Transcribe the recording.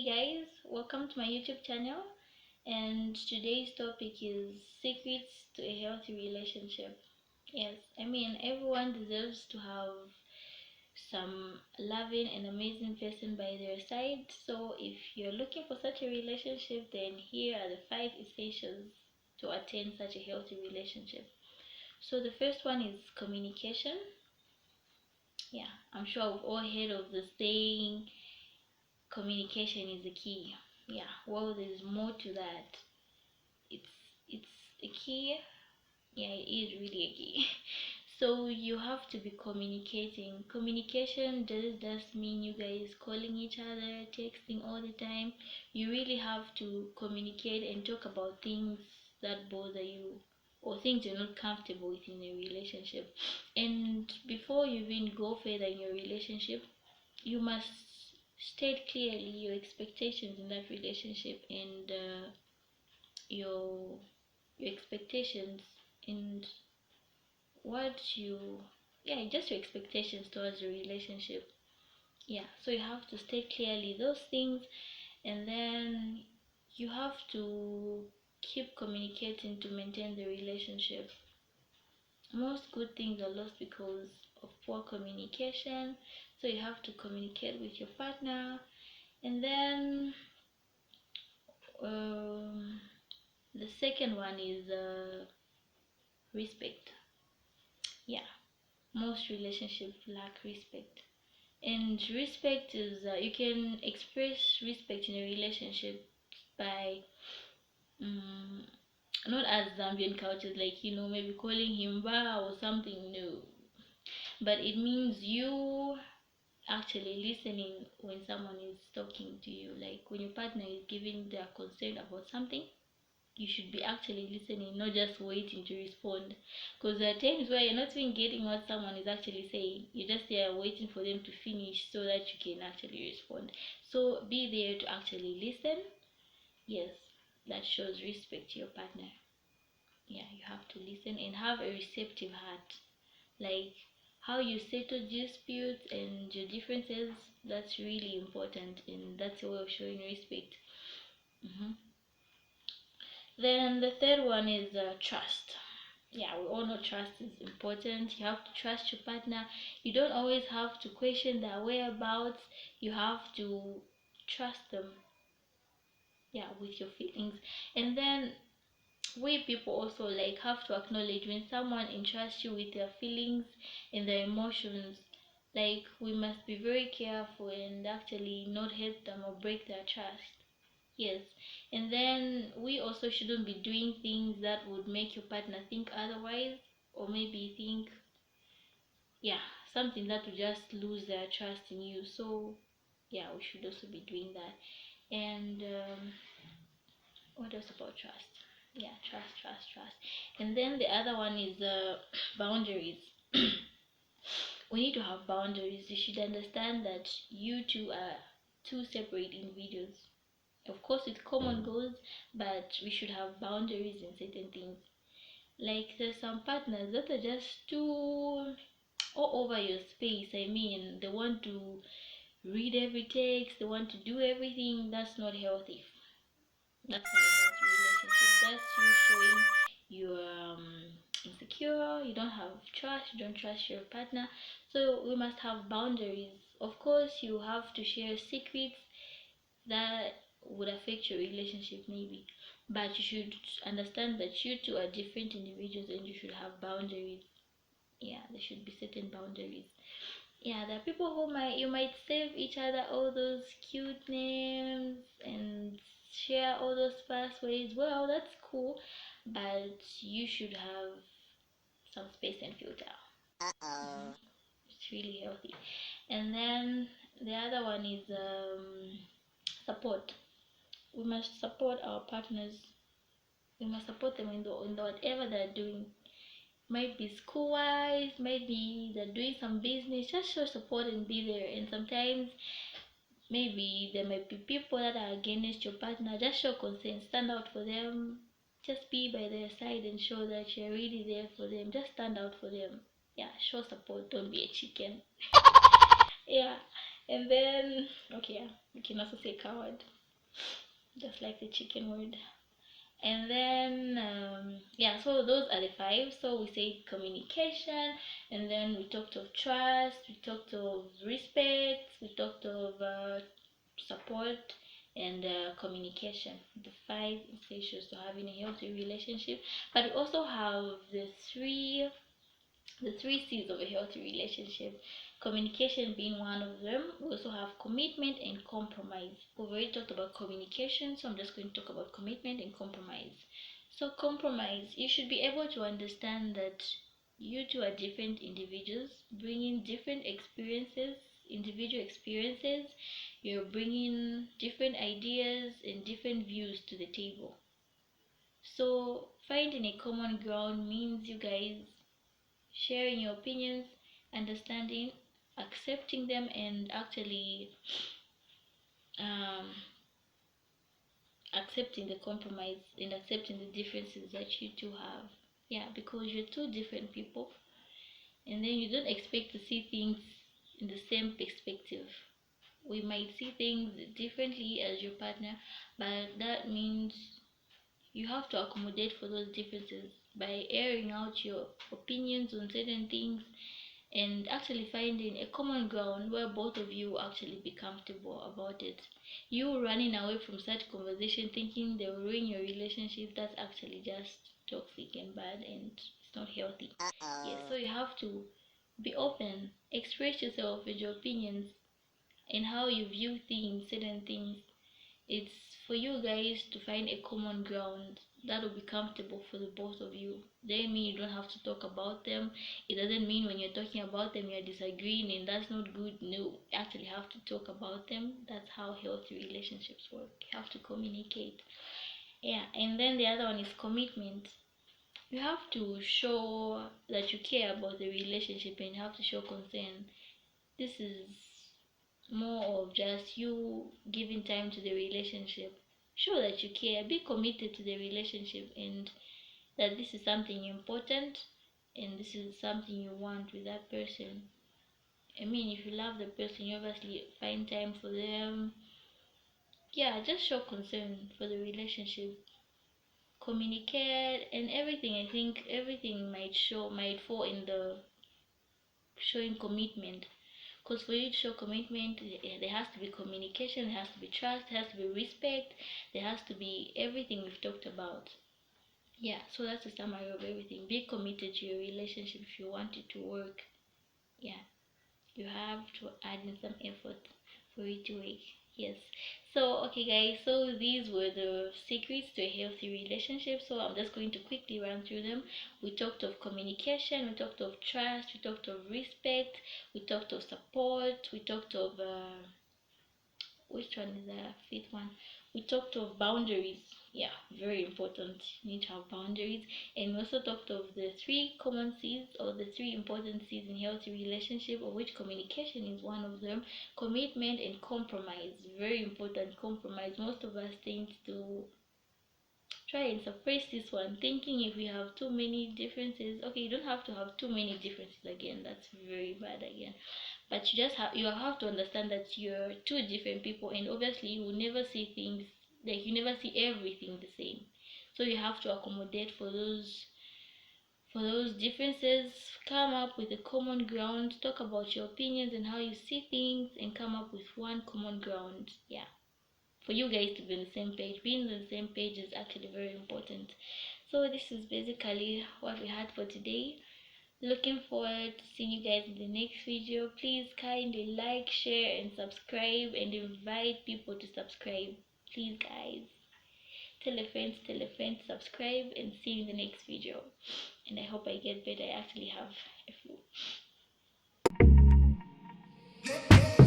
Hey guys, welcome to my YouTube channel. And today's topic is secrets to a healthy relationship. Yes, I mean, everyone deserves to have some loving and amazing person by their side. So, if you're looking for such a relationship, then here are the 5 essentials to attain such a healthy relationship. So, the first one is communication. Yeah, I'm sure we've all heard of the saying communication is the key. Yeah, well, there's more to that. It's a key. Yeah, it is really a key. So you have to be communicating. Communication does just mean you guys calling each other, texting all the time. You really have to communicate and talk about things that bother you or things you're not comfortable with in a relationship. And before you even go further in your relationship, you must state clearly your expectations in that relationship and your expectations and what you just your expectations towards the relationship. Yeah, so you have to state clearly those things, and then you have to keep communicating to maintain the relationship. Most good things are lost because of poor communication, so you have to communicate with your partner. And then um, the second one is respect. Yeah, most relationships lack respect. And respect is, you can express respect in a relationship by um, not as Zambian cultures, like maybe calling him ba or something, no, but it means you actually listening when someone is talking to you, like when your partner is giving their consent about something, you should be actually listening, not just waiting to respond. Because there are times where you're not even getting what someone is actually saying, you're just there waiting for them to finish so that you can actually respond. So be there to actually listen. Yes, that shows respect to your partner. Yeah, you have to listen and have a receptive heart, like how you settle disputes and your differences. That's really important, and that's a way of showing respect. hmm Then the third one is trust. Yeah, we all know trust is important. You have to trust your partner. You don't always have to question their whereabouts. You have to trust them, yeah, with your feelings. And then we people also like have to acknowledge when someone entrusts you with their feelings and their emotions. Like we must be very careful and actually not hurt them or break their trust. Yes, and then we also shouldn't be doing things that would make your partner think otherwise, or maybe think, yeah, something that would just lose their trust in you. So, yeah, we should also be doing that. And what else about trust? Yeah, trust. And then the other one is boundaries. We need to have boundaries. You should understand that you two are two separate individuals, of course with common goals, but we should have boundaries in certain things. Like there's some partners that are just too all over your space. I mean, they want to read every text, they want to do everything. That's not healthy. That's not a healthy relationship. That's you showing you're insecure, you don't have trust, you don't trust your partner. So we must have boundaries. Of course you have to share secrets that would affect your relationship maybe, but you should understand that you two are different individuals and you should have boundaries. Yeah, there should be certain boundaries. Yeah, there are people who might save each other all those cute names and share all those passwords. Well, that's cool, but you should have some space and filter. Uh-oh. It's really healthy. And then the other one is support. We must support our partners. We must support them in the whatever they're doing. Might be school wise, might be they're doing some business. Just show support and be there. And sometimes maybe there might be people that are against your partner. Just show consent, stand out for them. Just be by their side and show that you're really there for them. Just stand out for them. Yeah, show support. Don't be a chicken. Yeah. And then, okay, yeah, we can also say coward, just like the chicken word. And then, yeah, so those are the five. So we say communication, and then we talked of trust, we talked of respect, we talked of support, and communication, the five essentials to having a healthy relationship. But we also have the three C's of a healthy relationship. Communication being one of them. We also have commitment and compromise. We've already talked about communication, so I'm just going to talk about commitment and compromise. So, compromise, you should be able to understand that you two are different individuals, bringing different experiences, individual experiences. You're bringing different ideas and different views to the table. So, finding a common ground means you guys sharing your opinions, understanding, accepting them, and actually um, accepting the compromise and accepting the differences that you two have. Yeah, because you're two different people, and then you don't expect to see things in the same perspective. We might see things differently as your partner, but that means you have to accommodate for those differences by airing out your opinions on certain things and actually finding a common ground where both of you actually be comfortable about it. You running away from such conversation thinking they will ruin your relationship, that's actually just toxic and bad and it's not healthy. Yes, so you have to be open, express yourself with your opinions and how you view things, certain things. It's for you guys to find a common ground that will be comfortable for the both of you. Doesn't mean you don't have to talk about them. It doesn't mean when you're talking about them you're disagreeing and that's not good. No, you actually have to talk about them. That's how healthy relationships work. You have to communicate. Yeah, and then the other one is commitment. You have to show that you care about the relationship and you have to show concern. This is more of just you giving time to the relationship. Show that you care, be committed to the relationship, and that this is something important and this is something you want with that person. I mean, if you love the person, you obviously find time for them. Yeah, just show concern for the relationship, communicate, and everything. I think everything might fall in the showing commitment. Because for you to show commitment, there has to be communication, there has to be trust, there has to be respect, there has to be everything we've talked about. Yeah, so that's the summary of everything. Be committed to your relationship if you want it to work. Yeah, you have to add in some effort for it to work. Yes. So, okay, guys, so these were the secrets to a healthy relationship. So, I'm just going to quickly run through them. We talked of communication, we talked of trust, we talked of respect, we talked of support, we talked of which one is the fifth one? We talked of boundaries. Yeah, very important. You need to have boundaries. And we also talked of the three common C's or the three important C's in healthy relationship, of which communication is one of them. Commitment and compromise. Very important. Compromise. Most of us tend to try and suppress this one, thinking if we have too many differences. Okay, you don't have to have too many differences again. That's very bad again, but you have to understand that you're two different people and obviously you will never see things like you never see everything the same, so you have to accommodate for those differences, come up with a common ground, talk about your opinions and how you see things and come up with one common ground. Yeah, for you guys to be on the same page. Being on the same page is actually very important. So this is basically what we had for today. Looking forward to seeing you guys in the next video. Please kindly like, share, and subscribe, and invite people to subscribe. Please, guys. Tell a friend, subscribe, and see you in the next video. And I hope I get better. I actually have a flu.